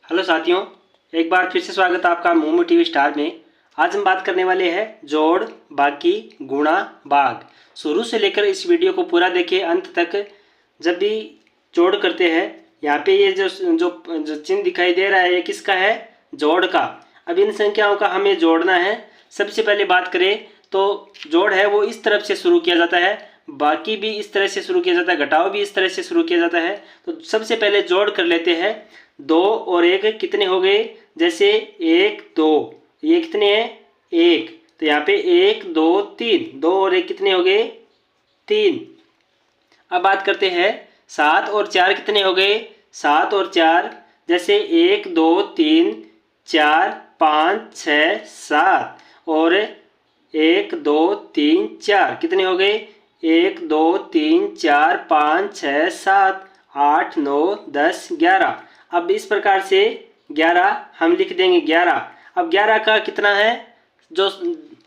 Hello साथियों, एक बार फिर से स्वागत है आपका मोमो टीवी स्टार में। आज हम बात करने वाले हैं जोड़, बाकी, गुणा, भाग। शुरू से लेकर इस वीडियो को पूरा देखिए अंत तक। जब भी जोड़ करते हैं, यहाँ पे ये जो चिन्ह दिखाई दे रहा है, ये किसका है? जोड़ का। अब इन संख्याओं का हमें जोड़ना है। सबसे पहले बात करें तो जोड़ है वो इस तरफ से शुरू किया जाता है, बाकी भी इस तरह से शुरू किया जाता है, घटाव भी इस तरह से शुरू किया जाता है। तो सबसे पहले जोड़ कर लेते हैं। 2 और 1 कितने हो गए? जैसे 1 2, ये कितने हैं? 1। तो यहाँ पे 1 2 3, 2 और 1 कितने हो गए? 3। अब बात करते हैं 7 और 4 कितने हो गए? 7 और 4, जैसे 1 2 3 4 5 6 7, और 1 2 3 4 कितने हो गए? 1 2 3 4 5 6 7 8 9 10 11। अब इस प्रकार से 11 हम लिख देंगे 11। अब 11 का कितना है? जो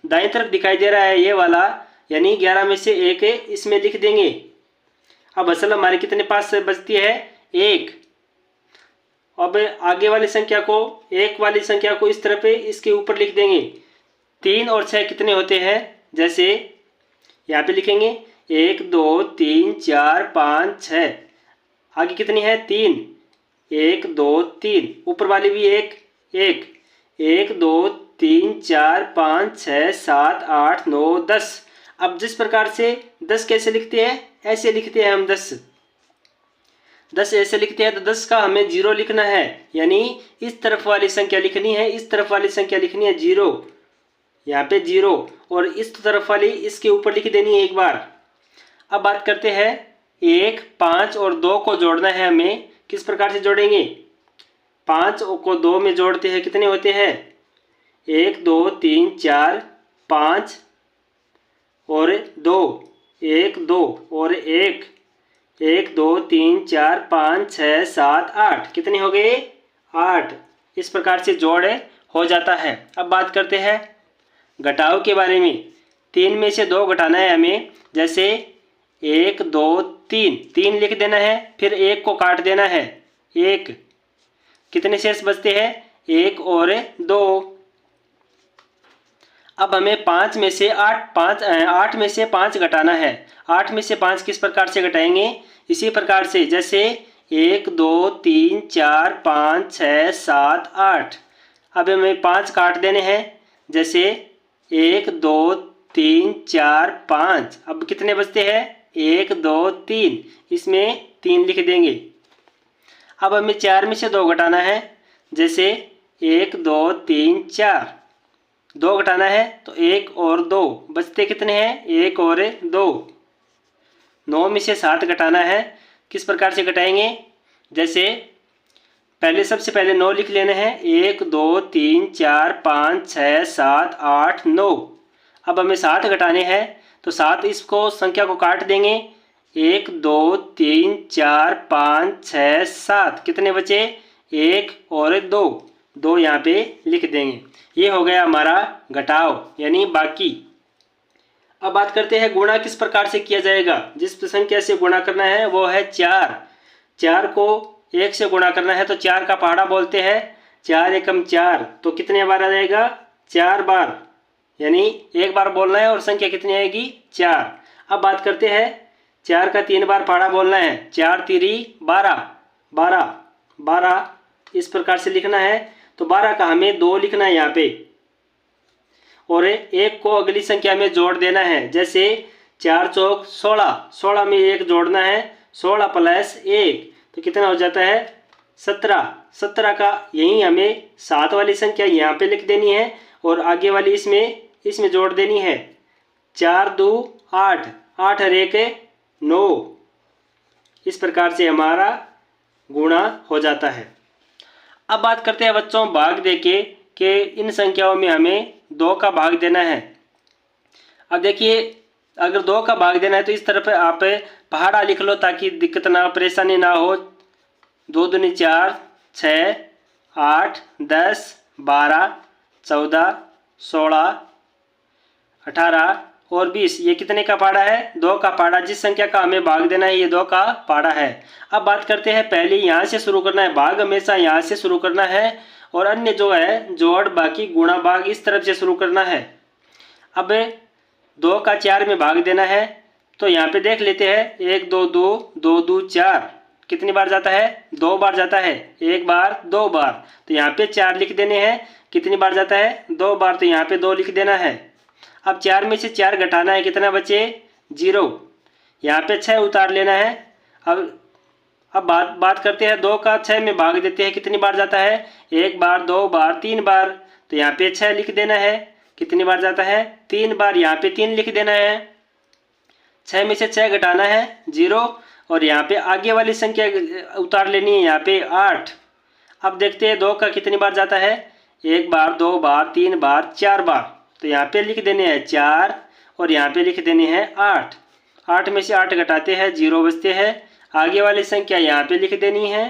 दाएं तरफ दिखाई दे रहा है ये वाला, यानी 11 में से 1 इसमें लिख देंगे। अब असल हमारे कितने पास बचती है? 1। अब आगे वाली संख्या को, 1 वाली संख्या को इस तरफ इसके ऊपर लिख देंगे। 3 और 6 कितने होते हैं? जैसे यहाँ पे लिखेंगे 1 2 3 4 5 6, आगे कितनी है? 3। 1 2 3, ऊपर वाली भी 1 1, 1 2 3 4 5 6 7 8 9 10। अब जिस प्रकार से 10 कैसे लिखते हैं? ऐसे लिखते हैं हम 10 ऐसे लिखते हैं। तो 10 का हमें 0 लिखना है, यानी इस तरफ वाली संख्या लिखनी है, इस तरफ वाली संख्या लिखनी है 0, यहाँ पे 0, और इस तरफ वाली इसके ऊपर लिख देनी है एक बार। अब बात करते हैं 1 5 और 2 को जोड़ना है हमें। किस प्रकार से जोड़ेंगे? 5 को 2 में जोड़ते हैं, कितने होते हैं? 1 2 3 4 5 और 2, 1 2 और 1 1 2 3 4 5 6 7 8, कितने हो गए? 8। इस प्रकार से जोड़ हो जाता है। अब बात करते हैं घटाव के बारे में। 3 में से 2 घटाना है हमें, जैसे 1 2 3, 3 लिख देना है, फिर 1 को काट देना है। 1, कितने शेष बचते हैं? 1 और 2। अब हमें 5 में से 8 में से 5 घटाना है। 8 में से 5 किस प्रकार से घटाएंगे? इसी प्रकार से, जैसे 1 2 3 4 5 6 7 8। अब हमें 5 काट देने हैं, जैसे 1 2 3 4 5। अब कितने बचते हैं? 1 2 3, इसमें 3 लिख देंगे। अब हमें 4 में से 2 घटाना है, जैसे 1 2 3 4, 2 घटाना है तो 1 और 2, बचते कितने हैं? 1 और 2। 9 में से 7 घटाना है। किस प्रकार से घटाएंगे? जैसे पहले सबसे पहले 9 लिख लेना है, 1 2 3 4 5 6 7 8 9। अब हमें 7 घटाने हैं, तो 7 इसको संख्या को काट देंगे। 1 2 3 4 5 6 7, कितने बचे? 1 और 2, 2 यहाँ पे लिख देंगे। ये हो गया हमारा घटाव, यानी बाकी। अब बात करते हैं गुणा किस प्रकार से किया जाएगा। जिस संख्या से गुणा करना है वो है 4। 4 को 1 से गुणा करना है तो 4 का पहाड़ा बोलते हैं। 4 एकम 4, तो कितने बार आ जाएगा? 4 बार, यानी एक बार बोलना है और संख्या कितनी आएगी? 4। अब बात करते हैं 4 का 3 बार पहाड़ा बोलना है। 4 3 12, 12 12, इस प्रकार से लिखना है। तो 12 का हमें 2 लिखना है यहाँ पे, और 1 को अगली संख्या में जोड़ देना है। जैसे 4 चौक 16, 16 में 1 जोड़ना है, 16 प्लस 1, तो कितना हो जाता है? 17। 17 का यहीं हमें 7 वाली संख्या यहाँ पे लिख देनी है, और आगे वाली इसमें जोड़ देनी है। 4 2 8, 8 और 1 9। इस प्रकार से हमारा गुणा हो जाता है। अब बात करते हैं बच्चों भाग देके कि इन संख्याओं में हमें 2 का भाग देना है। अब देखिए, अगर 2 का भाग देना है तो इस तरफ आप पहाड़ा लिख लो ताकि दिक्कत ना, परेशानी ना हो। 2 दूनी 4, 6 8 10 12 14 16 18 और 20, ये कितने का पाड़ा है? 2 का पाड़ा। जिस संख्या का हमें भाग देना है ये 2 का पाड़ा है। अब बात करते हैं, पहले यहाँ से शुरू करना है, भाग हमेशा यहाँ से शुरू करना है और अन्य जो है जोड़ बाकी गुणा भाग इस तरफ से शुरू करना है। अब 2 का 4 में भाग देना है, तो यहाँ पे देख लेते हैं, 1 2 2 2 2 4 कितनी बार जाता है? 2 बार जाता है। 1 बार 2 बार, तो यहाँ पे 4 लिख देने हैं। कितनी बार जाता है? 2 बार, तो यहाँ पे 2 लिख देना है। अब 4 में से 4 घटाना है, कितना बचे? 0। यहाँ पे 6 उतार लेना है। अब बात करते हैं, 2 का 6 में भाग देते हैं, कितनी बार जाता है? 1 बार 2 बार 3 बार, तो यहाँ पे 6 लिख देना है। कितनी बार जाता है? 3 बार, यहाँ पे 3 लिख देना है। 6 में से 6 घटाना है, 0, और यहाँ पे आगे वाली संख्या उतार लेनी है, यहाँ पे 8। अब देखते हैं 2 का कितनी बार जाता है? 1 बार 2 बार 3 बार 4 बार, तो यहाँ पे लिख देने हैं 4 और यहाँ पे लिख देने हैं 8। 8 में से 8 घटाते हैं, 0 बचते हैं। आगे वाली संख्या यहाँ पे लिख देनी है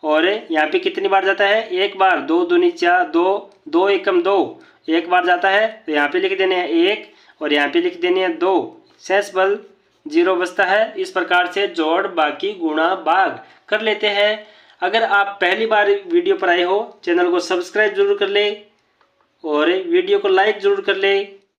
और यहाँ पे कितनी बार जाता है? 1 बार 2 दूनी 4 2 2 एकम 2, 1 बार जाता है, तो यहाँ पे लिख देने हैं 1 और यहाँ पे लिख देने हैं 2। शेष बल 0 बचता है। इस प्रकार से जोड़ बाकी गुणा भाग कर लेते हैं। अगर आप पहली बार वीडियो पर आए हो, चैनल को सब्सक्राइब जरूर कर ले और वीडियो को लाइक जरूर कर ले।